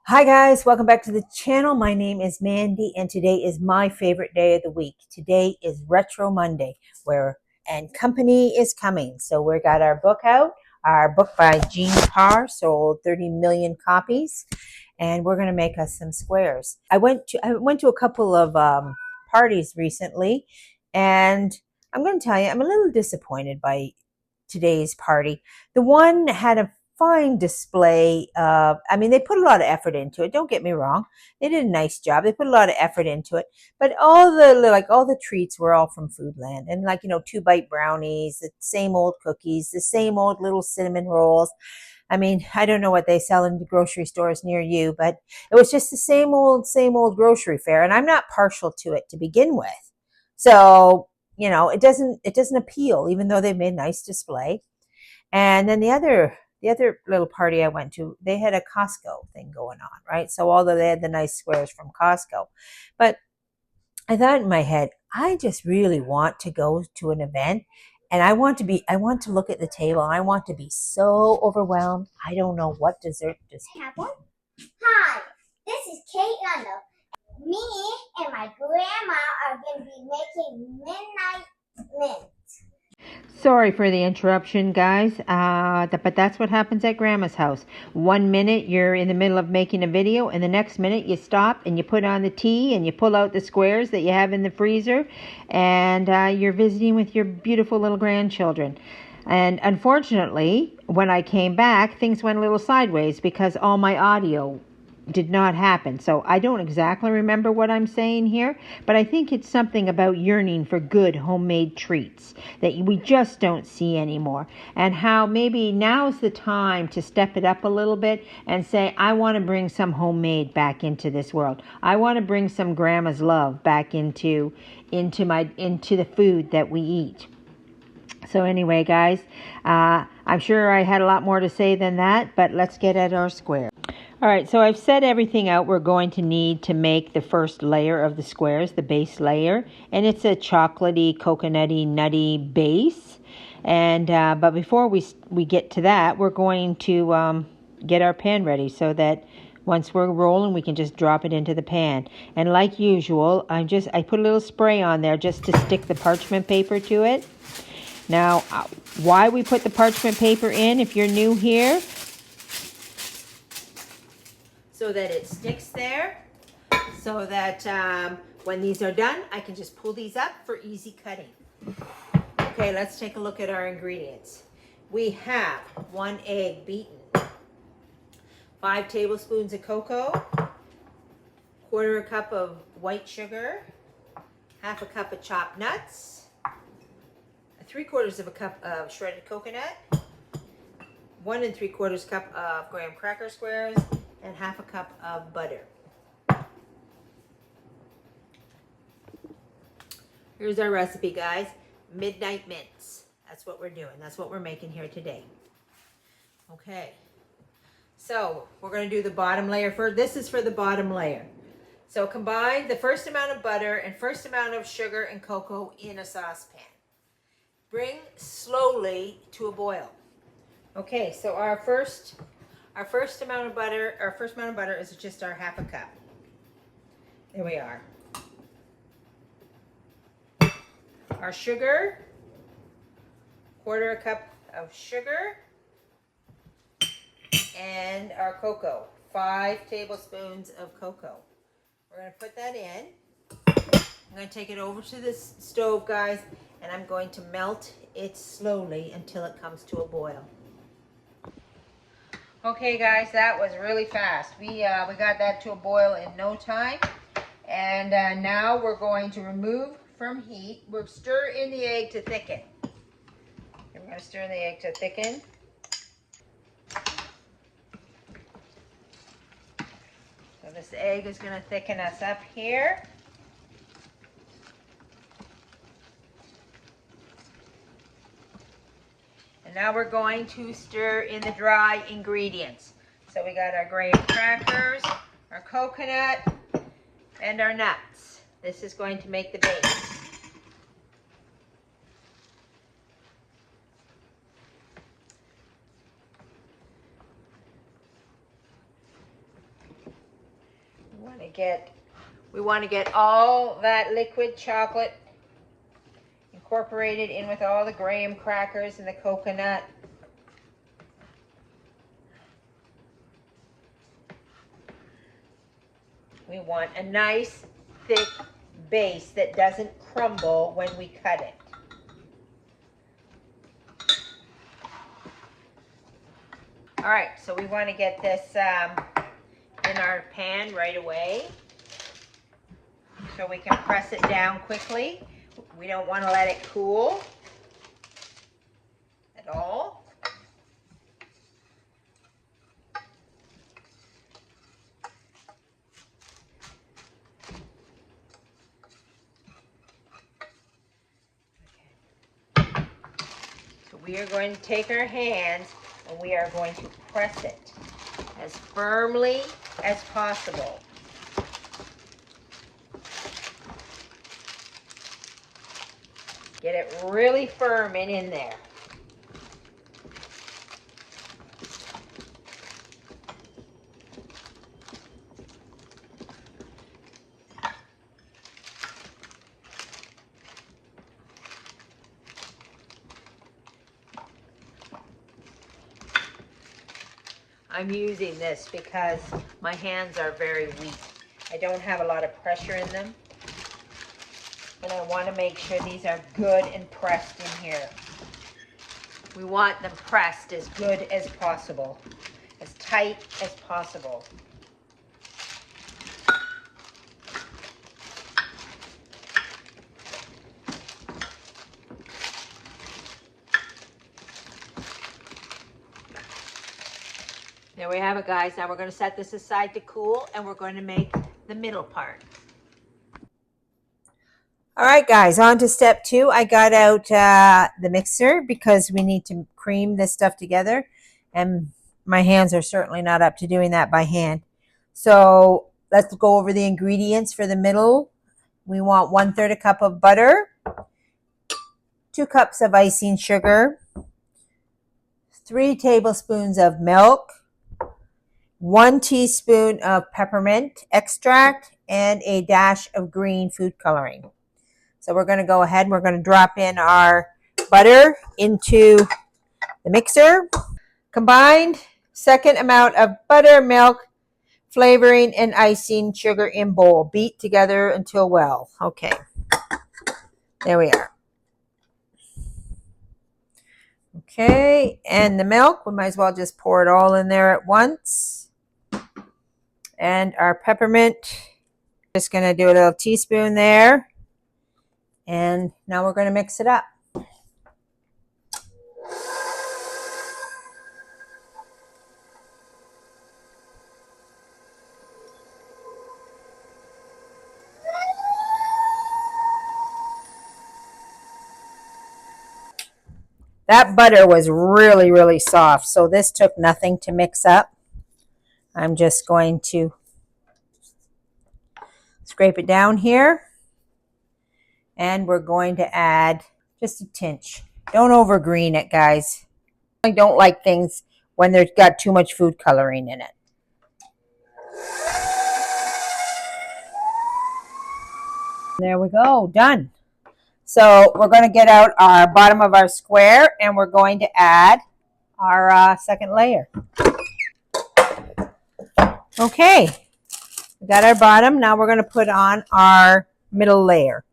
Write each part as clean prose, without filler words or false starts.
Hi guys, welcome back to the channel. My name is Mandy and today is my favorite day of the week. Today is Retro Monday where and company is coming. So we got our book out. Our book by Jean Pare sold 30 million copies and we're going to make us some squares. I went to a couple of parties recently and I'm going to tell you I'm a little disappointed by today's party. The one had a fine display. They put a lot of effort into it. Don't get me wrong; they did a nice job. They put a lot of effort into it. But all the treats were all from Foodland, and 2-bite brownies, the same old cookies, the same old little cinnamon rolls. I don't know what they sell in the grocery stores near you, but it was just the same old grocery fare. And I'm not partial to it to begin with. So, it doesn't appeal, even though they made a nice display. And then the other little party I went to, they had a Costco thing going on, right? So although they had the nice squares from Costco, but I thought in my head, I just really want to go to an event and I want to look at the table and I want to be so overwhelmed. I don't know what dessert to Have one? Hi, this is Kate Rundle. Me and my grandma are going to be making midnight mint. Sorry for the interruption, guys, but that's what happens at Grandma's house. 1 minute you're in the middle of making a video, and the next minute you stop and you put on the tea and you pull out the squares that you have in the freezer, and you're visiting with your beautiful little grandchildren. And unfortunately, when I came back, things went a little sideways because all my audio did not happen. So I don't exactly remember what I'm saying here, but I think it's something about yearning for good homemade treats that we just don't see anymore, and how maybe now's the time to step it up a little bit and say, I want to bring some homemade back into this world. I want to bring some grandma's love back into the food that we eat. So anyway, guys, I'm sure I had a lot more to say than that, but let's get at our square. All right, so I've set everything out we're going to need to make the first layer of the squares, the base layer, and it's a chocolatey, coconutty, nutty base. And but before we get to that, we're going to get our pan ready so that once we're rolling, we can just drop it into the pan. And like usual, I put a little spray on there just to stick the parchment paper to it. Now, why we put the parchment paper in, if you're new here, so that it sticks there, so that when these are done, I can just pull these up for easy cutting. Okay, let's take a look at our ingredients. We have 1 egg beaten, 5 tablespoons of cocoa, 1/4 cup of white sugar, 1/2 cup of chopped nuts, 3/4 of a cup of shredded coconut, 1 3/4 cup of graham cracker squares, and 1/2 cup of butter. Here's our recipe, guys. Midnight mints. That's what we're doing. That's what we're making here today. Okay. So we're going to do the bottom layer first. This is for the bottom layer. So combine the first amount of butter and first amount of sugar and cocoa in a saucepan. Bring slowly to a boil. Okay, so our first amount of butter is just our 1/2 cup. There we are. Our sugar, 1/4 cup of sugar, and our cocoa, 5 tablespoons of cocoa. We're going to put that in. I'm going to take it over to the stove, guys, and I'm going to melt it slowly until it comes to a boil. Okay, guys, that was really fast. We got that to a boil in no time. And now we're going to remove from heat. We'll stir in the egg to thicken. We're going to stir in the egg to thicken. So this egg is going to thicken us up here. And now we're going to stir in the dry ingredients. So we got our graham crackers, our coconut, and our nuts. This is going to make the base. We want to get all that liquid chocolate incorporated in with all the graham crackers and the coconut. We want a nice thick base that doesn't crumble when we cut it. All right, so we want to get this in our pan right away so we can press it down quickly. We don't want to let it cool at all. So we are going to take our hands and we are going to press it as firmly as possible. Get it really firm and in there. I'm using this because my hands are very weak. I don't have a lot of pressure in them. And I want to make sure these are good and pressed in here. We want them pressed as good as possible, as tight as possible. There we have it, guys. Now we're going to set this aside to cool and we're going to make the middle part. All right, guys, on to step 2. I got out the mixer because we need to cream this stuff together, and my hands are certainly not up to doing that by hand. So let's go over the ingredients for the middle. We want 1/3 a cup of butter, 2 cups of icing sugar, 3 tablespoons of milk, 1 teaspoon of peppermint extract, and a dash of green food coloring. So we're going to go ahead and we're going to drop in our butter into the mixer. Combined second amount of butter, milk, flavoring, and icing sugar in bowl. Beat together until well. Okay. There we are. Okay. And the milk, we might as well just pour it all in there at once. And our peppermint, just going to do a little teaspoon there. And now we're going to mix it up. That butter was really, really soft, so this took nothing to mix up. I'm just going to scrape it down here. And we're going to add just a tinge. Don't overgreen it, guys. I don't like things when they've got too much food coloring in it. There we go, done. So we're going to get out our bottom of our square and we're going to add our second layer. Okay, we got our bottom. Now we're going to put on our middle layer.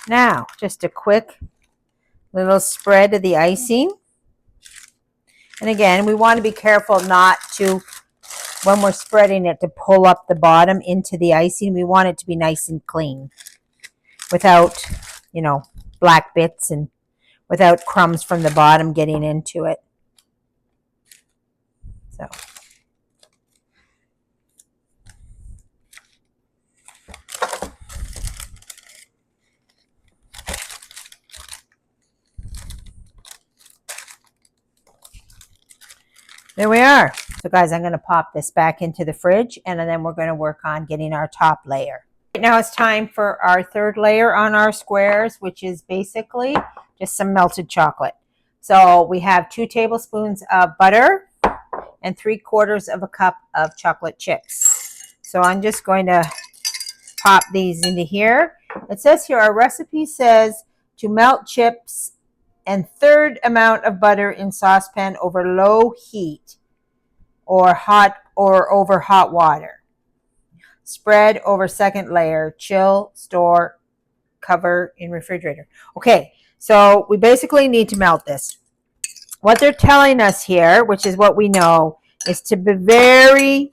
Now, just a quick little spread of the icing. And again, we want to be careful not to, when we're spreading it, to pull up the bottom into the icing. We want it to be nice and clean without, you know, black bits and without crumbs from the bottom getting into it. So. There we are. So guys, I'm going to pop this back into the fridge, and then we're going to work on getting our top layer. Right now it's time for our third layer on our squares, which is basically just some melted chocolate. So we have 2 tablespoons of butter and 3/4 of a cup of chocolate chips. So I'm just going to pop these into here. It says here, our recipe says to melt chips and 1/3 amount of butter in saucepan over low heat or over hot water. Spread over second layer, chill, store, cover in refrigerator. Okay, so we basically need to melt this. What they're telling us here, which is what we know, is to be very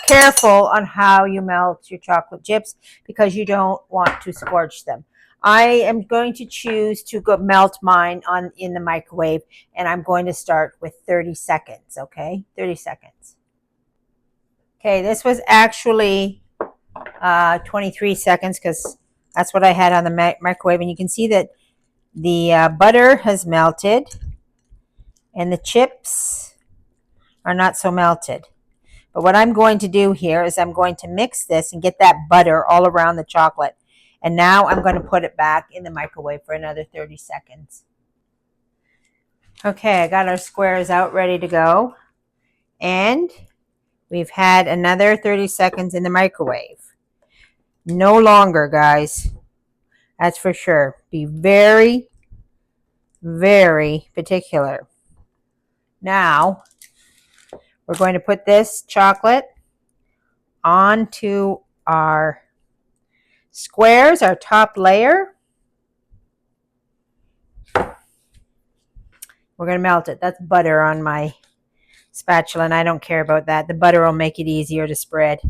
careful on how you melt your chocolate chips because you don't want to scorch them. I am going to choose to melt mine in the microwave, and I'm going to start with 30 seconds, okay? 30 seconds. Okay, this was actually 23 seconds because that's what I had on the microwave, and you can see that the butter has melted and the chips are not so melted. But what I'm going to do here is I'm going to mix this and get that butter all around the chocolate. And now I'm going to put it back in the microwave for another 30 seconds. Okay, I got our squares out ready to go. And we've had another 30 seconds in the microwave. No longer, guys. That's for sure. Be very, very particular. Now, we're going to put this chocolate onto our squares, our top layer. We're going to melt it. That's butter on my spatula, and I don't care about that. The butter will make it easier to spread.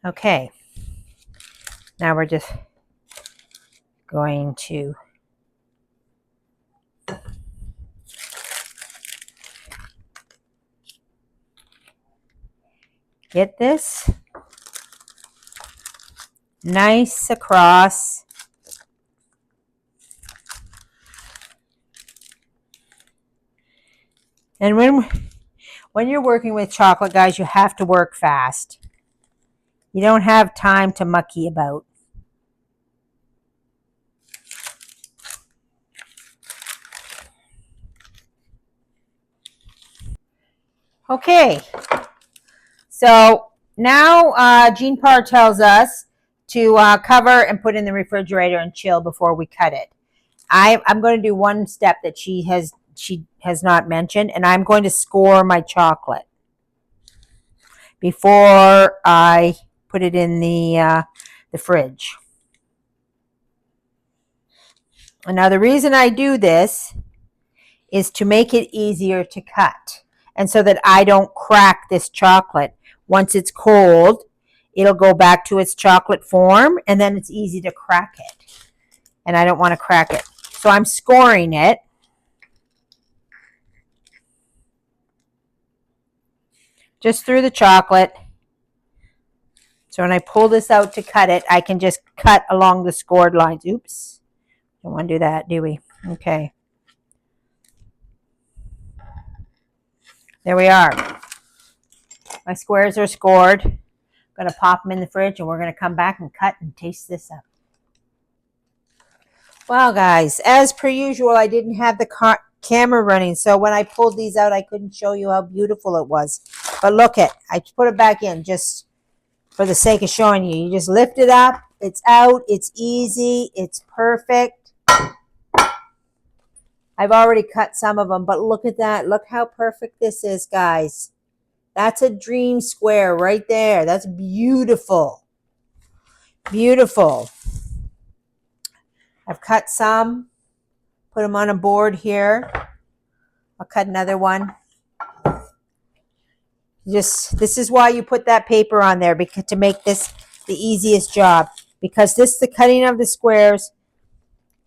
Okay. Now we're just going to get this nice across. And when you're working with chocolate, guys, you have to work fast. You don't have time to mucky about. Okay. So now Jean Pare tells us to cover and put in the refrigerator and chill before we cut it. I'm going to do one step that she has not mentioned, and I'm going to score my chocolate before I put it in the fridge. And now the reason I do this is to make it easier to cut, and so that I don't crack this chocolate. Once it's cold, it'll go back to its chocolate form, and then it's easy to crack it. And I don't want to crack it. So I'm scoring it. Just through the chocolate. So when I pull this out to cut it, I can just cut along the scored lines. Oops. Don't want to do that, do we? Okay. There we are. My squares are scored. I'm going to pop them in the fridge, and we're going to come back and cut and taste this up. Well, guys, as per usual, I didn't have the camera running, so when I pulled these out, I couldn't show you how beautiful it was. But look it, I put it back in just for the sake of showing you. You just lift it up, it's out, it's easy, it's perfect. I've already cut some of them, but look at that. Look how perfect this is, guys. That's a dream square right there. That's beautiful. Beautiful. I've cut some, put them on a board here. I'll cut another one. This is why you put that paper on there, because to make this the easiest job. Because the cutting of the squares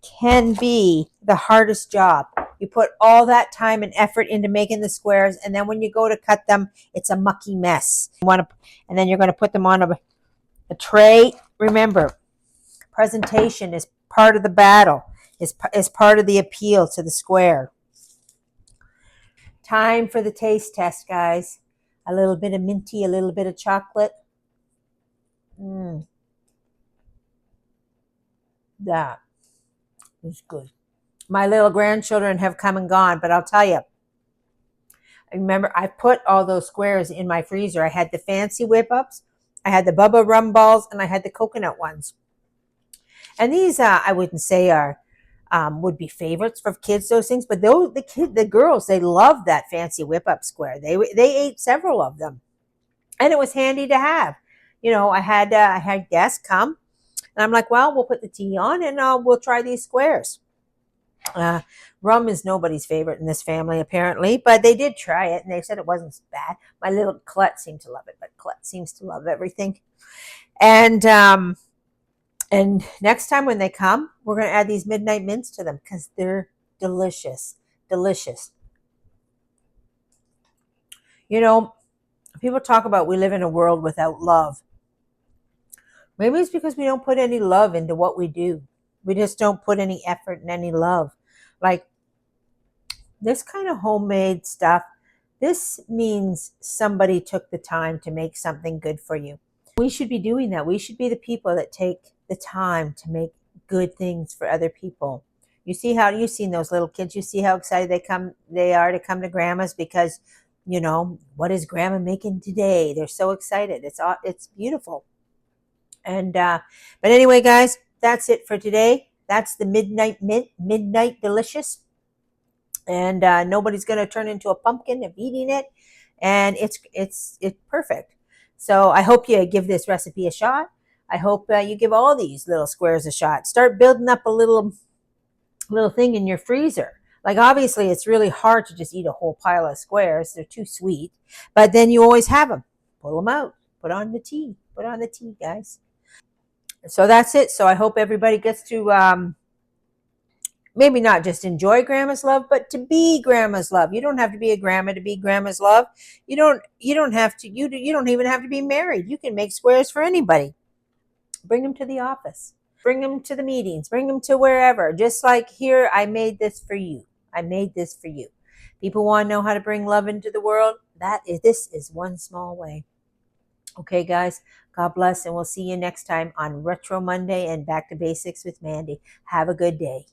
can be the hardest job. You put all that time and effort into making the squares, and then when you go to cut them, it's a mucky mess. And then you're going to put them on a tray. Remember, presentation is part of the battle, is part of the appeal to the square. Time for the taste test, guys. A little bit of minty, a little bit of chocolate. That is good. My little grandchildren have come and gone, but I'll tell you, I remember I put all those squares in my freezer. I had the fancy whip-ups, I had the Bubba Rum Balls, and I had the coconut ones. And these, I wouldn't say are would be favorites for kids. Those things, but the girls, they loved that fancy whip-up square. They ate several of them, and it was handy to have. You know, I had guests come, and I'm like, well, we'll put the tea on, and we'll try these squares. Rum is nobody's favorite in this family, apparently, but they did try it, and they said it wasn't bad. My little Colette seemed to love it, but Colette seems to love everything. And next time when they come, we're going to add these midnight mints to them because they're delicious, delicious. You know, people talk about we live in a world without love. Maybe it's because we don't put any love into what we do. We just don't put any effort and any love. Like this kind of homemade stuff, this means somebody took the time to make something good for you. We should be doing that. We should be the people that take the time to make good things for other people. You see how you've seen those little kids. You see how excited they are to come to grandma's because, you know, what is grandma making today? They're so excited. It's beautiful. And but anyway, guys, that's it for today. That's the midnight mint, midnight delicious. And nobody's going to turn into a pumpkin of eating it. And it's perfect. So I hope you give this recipe a shot. I hope you give all these little squares a shot. Start building up a little thing in your freezer. Like obviously it's really hard to just eat a whole pile of squares. They're too sweet. But then you always have them. Pull them out. Put on the tea. Put on the tea, guys. So that's it. So I hope everybody gets to maybe not just enjoy grandma's love, but to be grandma's love. You don't have to be a grandma to be grandma's love. You don't have to, you don't even have to be married. You can make squares for anybody. Bring them to the office. Bring them to the meetings. Bring them to wherever. Just like here, I made this for you. I made this for you. People want to know how to bring love into the world. This is one small way. Okay, guys, God bless, and we'll see you next time on Retro Monday and Back to Basics with Mandy. Have a good day.